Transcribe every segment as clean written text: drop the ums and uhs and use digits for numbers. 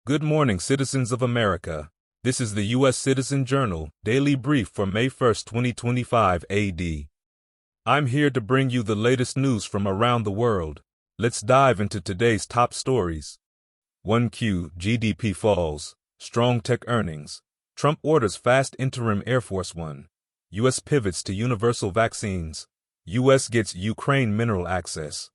Good morning, citizens of America. This is the U.S. Citizen Journal, Daily Brief for May 1, 2025 AD. I'm here to bring you the latest news from around the world. Let's dive into today's top stories. 1Q GDP falls, strong tech earnings. Trump orders fast interim Air Force One. U.S. pivots to universal vaccines. U.S. gets Ukraine mineral access.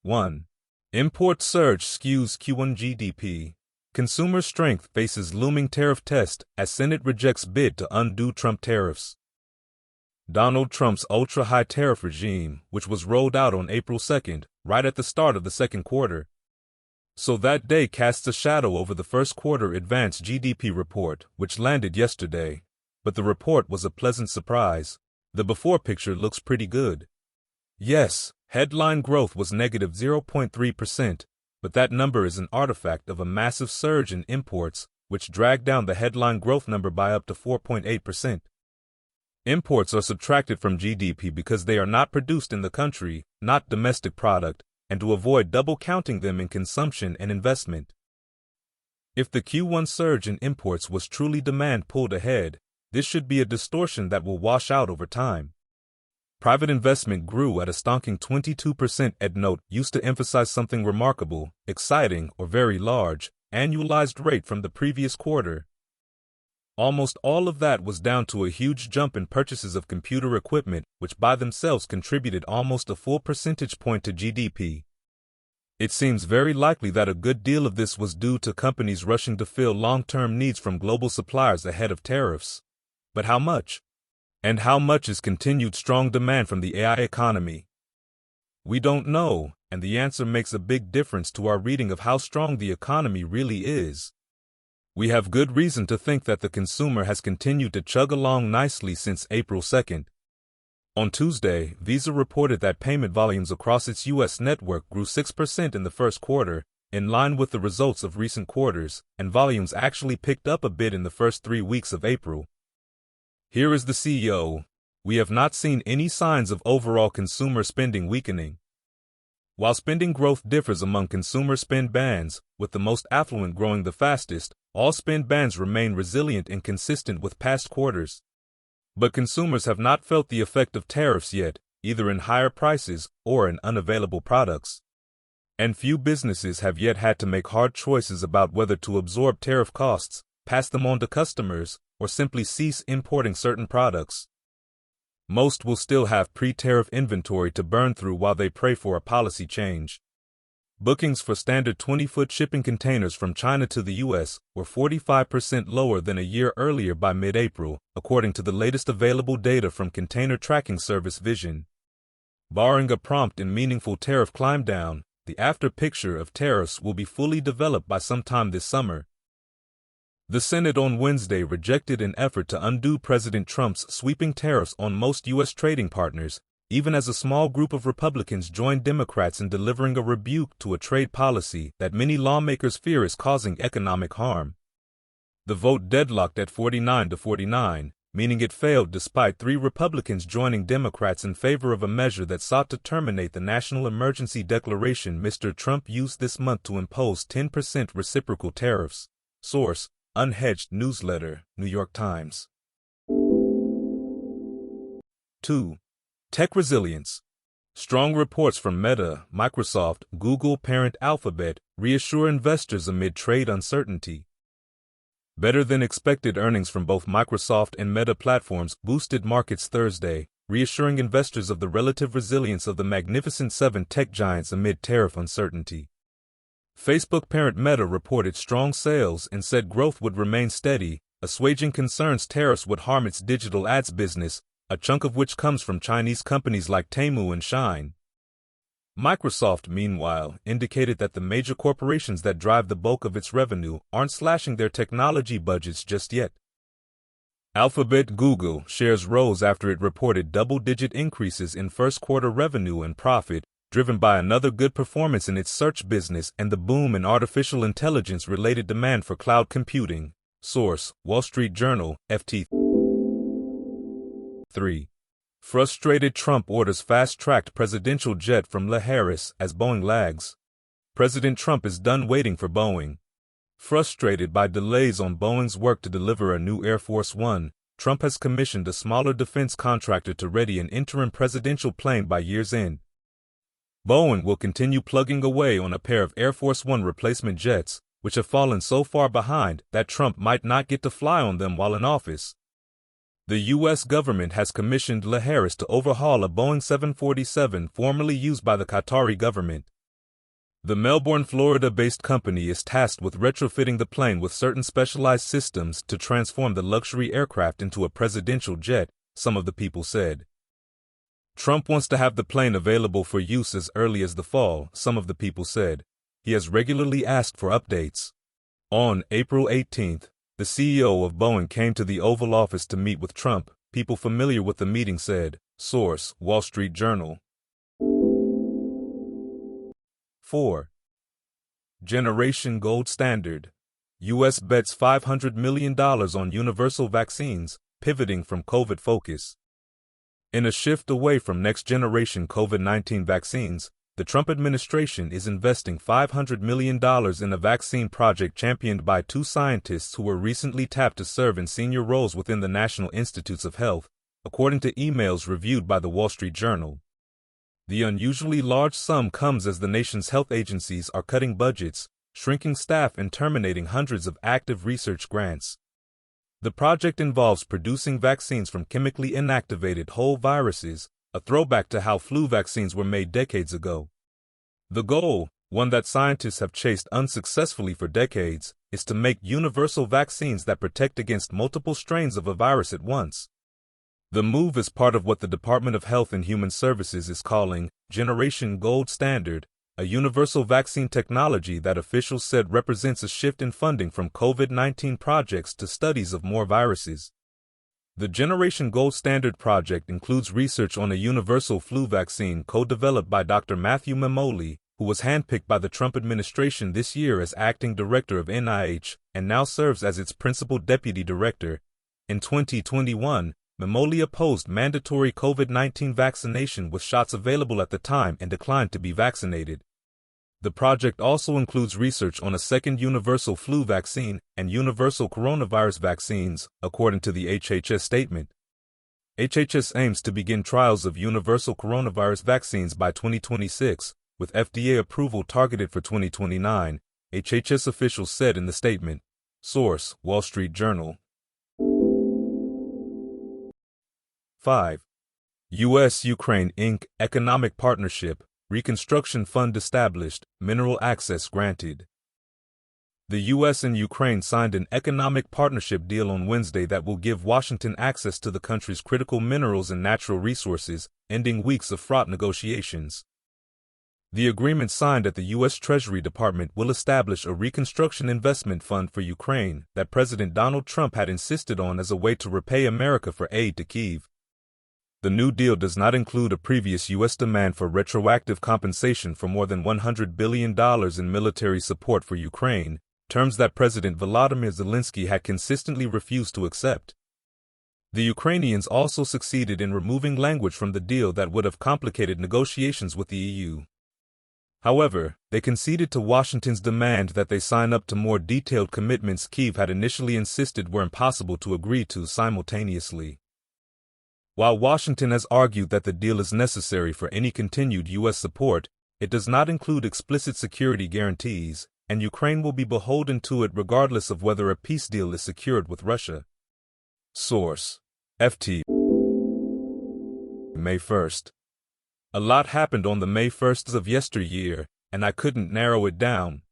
1. Import surge skews Q1 GDP. Consumer strength faces looming tariff test as Senate rejects bid to undo Trump tariffs. Donald Trump's ultra-high tariff regime, which was rolled out on April 2nd, right at the start of the second quarter. So that day casts a shadow over the first quarter advanced GDP report, which landed yesterday. But the report was a pleasant surprise. The before picture looks pretty good. Yes, headline growth was negative 0.3%, but that number is an artifact of a massive surge in imports, which dragged down the headline growth number by up to 4.8%. Imports are subtracted from GDP because they are not produced in the country, not domestic product, and to avoid double counting them in consumption and investment. If the Q1 surge in imports was truly demand pulled ahead, this should be a distortion that will wash out over time. Private investment grew at a stonking 22%. EdNote used to emphasize something remarkable, exciting, or very large, annualized rate from the previous quarter. Almost all of that was down to a huge jump in purchases of computer equipment, which by themselves contributed almost a full percentage point to GDP. It seems very likely that a good deal of this was due to companies rushing to fill long-term needs from global suppliers ahead of tariffs. But how much? And how much is continued strong demand from the AI economy? We don't know, and the answer makes a big difference to our reading of how strong the economy really is. We have good reason to think that the consumer has continued to chug along nicely since April 2nd. On Tuesday, Visa reported that payment volumes across its U.S. network grew 6% in the first quarter, in line with the results of recent quarters, and volumes actually picked up a bit in the first 3 weeks of April. Here is the CEO. We have not seen any signs of overall consumer spending weakening. While spending growth differs among consumer spend bands, with the most affluent growing the fastest, all spend bands remain resilient and consistent with past quarters. But consumers have not felt the effect of tariffs yet, either in higher prices or in unavailable products. And few businesses have yet had to make hard choices about whether to absorb tariff costs, pass them on to customers, or simply cease importing certain products. Most will still have pre-tariff inventory to burn through while they pray for a policy change. Bookings for standard 20-foot shipping containers from China to the U.S. were 45% lower than a year earlier by mid-April, according to the latest available data from container tracking service Vision. Barring a prompt and meaningful tariff climb down, the after picture of tariffs will be fully developed by sometime this summer. The Senate on Wednesday rejected an effort to undo President Trump's sweeping tariffs on most U.S. trading partners, even as a small group of Republicans joined Democrats in delivering a rebuke to a trade policy that many lawmakers fear is causing economic harm. The vote deadlocked at 49-49, meaning it failed despite 3 Republicans joining Democrats in favor of a measure that sought to terminate the national emergency declaration Mr. Trump used this month to impose 10% reciprocal tariffs. Source: Unhedged Newsletter, New York Times. 2. Tech resilience. Strong reports from Meta, Microsoft, Google parent Alphabet reassure investors amid trade uncertainty. Better than expected earnings from both Microsoft and Meta platforms boosted markets Thursday, reassuring investors of the relative resilience of the Magnificent Seven tech giants amid tariff uncertainty. Facebook parent Meta reported strong sales and said growth would remain steady, assuaging concerns tariffs would harm its digital ads business, a chunk of which comes from Chinese companies like Temu and Shine. Microsoft, meanwhile, indicated that the major corporations that drive the bulk of its revenue aren't slashing their technology budgets just yet. Alphabet Google shares rose after it reported double-digit increases in first-quarter revenue and profit, driven by another good performance in its search business and the boom in artificial intelligence-related demand for cloud computing. Source: Wall Street Journal, FT. 3. Frustrated Trump orders fast-tracked presidential jet from La Harris as Boeing lags. President Trump is done waiting for Boeing. Frustrated by delays on Boeing's work to deliver a new Air Force One, Trump has commissioned a smaller defense contractor to ready an interim presidential plane by year's end. Boeing will continue plugging away on a pair of Air Force One replacement jets, which have fallen so far behind that Trump might not get to fly on them while in office. The U.S. government has commissioned Le Harris to overhaul a Boeing 747 formerly used by the Qatari government. The Melbourne, Florida-based company is tasked with retrofitting the plane with certain specialized systems to transform the luxury aircraft into a presidential jet, some of the people said. Trump wants to have the plane available for use as early as the fall, some of the people said. He has regularly asked for updates. On April 18th, the CEO of Boeing came to the Oval Office to meet with Trump, people familiar with the meeting said. Source, Wall Street Journal. 4. Generation Gold Standard. U.S. bets $500 million on universal vaccines, pivoting from COVID focus. In a shift away from next-generation COVID-19 vaccines, the Trump administration is investing $500 million in a vaccine project championed by two scientists who were recently tapped to serve in senior roles within the National Institutes of Health, according to emails reviewed by the Wall Street Journal. The unusually large sum comes as the nation's health agencies are cutting budgets, shrinking staff, and terminating hundreds of active research grants. The project involves producing vaccines from chemically inactivated whole viruses, a throwback to how flu vaccines were made decades ago. The goal, one that scientists have chased unsuccessfully for decades, is to make universal vaccines that protect against multiple strains of a virus at once. The move is part of what the Department of Health and Human Services is calling Generation Gold Standard, a universal vaccine technology that officials said represents a shift in funding from COVID-19 projects to studies of more viruses. The Generation Gold Standard project includes research on a universal flu vaccine co-developed by Dr. Matthew Memoli, who was handpicked by the Trump administration this year as acting director of NIH and now serves as its principal deputy director. In 2021, Memoli opposed mandatory COVID-19 vaccination with shots available at the time and declined to be vaccinated. The project also includes research on a second universal flu vaccine and universal coronavirus vaccines, according to the HHS statement. HHS aims to begin trials of universal coronavirus vaccines by 2026, with FDA approval targeted for 2029, HHS officials said in the statement. Source, Wall Street Journal. 5. U.S.-Ukraine Inc. Economic Partnership, Reconstruction Fund established, mineral access granted. The U.S. and Ukraine signed an economic partnership deal on Wednesday that will give Washington access to the country's critical minerals and natural resources, ending weeks of fraught negotiations. The agreement signed at the U.S. Treasury Department will establish a reconstruction investment fund for Ukraine that President Donald Trump had insisted on as a way to repay America for aid to Kyiv. The new deal does not include a previous U.S. demand for retroactive compensation for more than $100 billion in military support for Ukraine, terms that President Volodymyr Zelensky had consistently refused to accept. The Ukrainians also succeeded in removing language from the deal that would have complicated negotiations with the EU. However, they conceded to Washington's demand that they sign up to more detailed commitments Kyiv had initially insisted were impossible to agree to simultaneously. While Washington has argued that the deal is necessary for any continued U.S. support, it does not include explicit security guarantees, and Ukraine will be beholden to it regardless of whether a peace deal is secured with Russia. Source: FT. May 1st. A lot happened on the May 1st of yesteryear, and I couldn't narrow it down.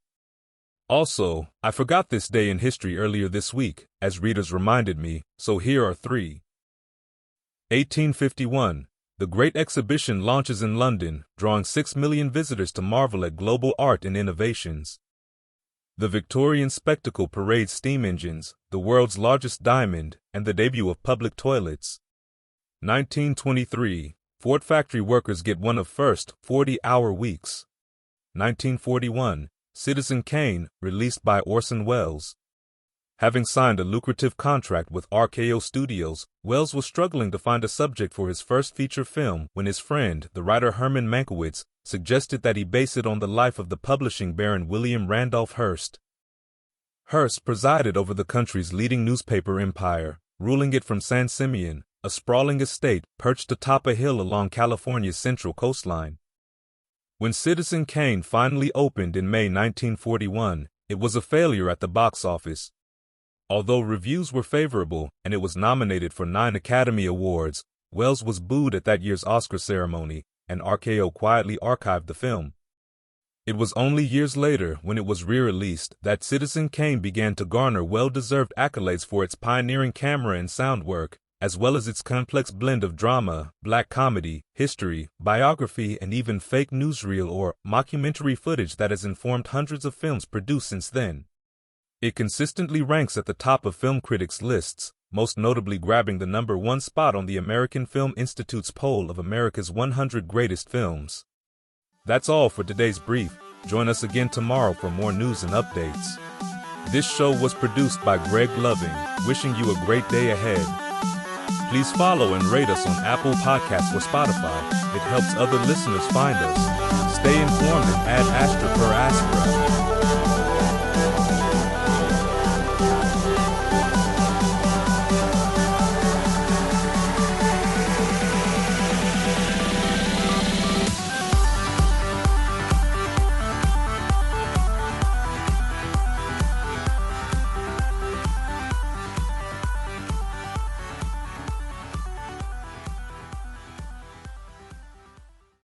Also, I forgot this day in history earlier this week, as readers reminded me, so here are 3. 1851, the Great Exhibition launches in London, drawing 6 million visitors to marvel at global art and innovations. The Victorian spectacle parades steam engines, the world's largest diamond, and the debut of public toilets. 1923, Ford factory workers get one of first 40-hour weeks. 1941, Citizen Kane, released by Orson Welles. Having signed a lucrative contract with RKO Studios, Welles was struggling to find a subject for his first feature film when his friend, the writer Herman Mankiewicz, suggested that he base it on the life of the publishing baron William Randolph Hearst. Hearst presided over the country's leading newspaper empire, ruling it from San Simeon, a sprawling estate perched atop a hill along California's central coastline. When Citizen Kane finally opened in May 1941, it was a failure at the box office. Although reviews were favorable and it was nominated for 9 Academy Awards, Wells was booed at that year's Oscar ceremony, and RKO quietly archived the film. It was only years later, when it was re-released, that Citizen Kane began to garner well-deserved accolades for its pioneering camera and sound work, as well as its complex blend of drama, black comedy, history, biography, and even fake newsreel or mockumentary footage that has informed hundreds of films produced since then. It consistently ranks at the top of film critics' lists, most notably grabbing the #1 spot on the American Film Institute's poll of America's 100 greatest films. That's all for today's brief. Join us again tomorrow for more news and updates. This show was produced by Greg Loving, wishing you a great day ahead. Please follow and rate us on Apple Podcasts or Spotify. It helps other listeners find us. Stay informed and add Astra per Astra.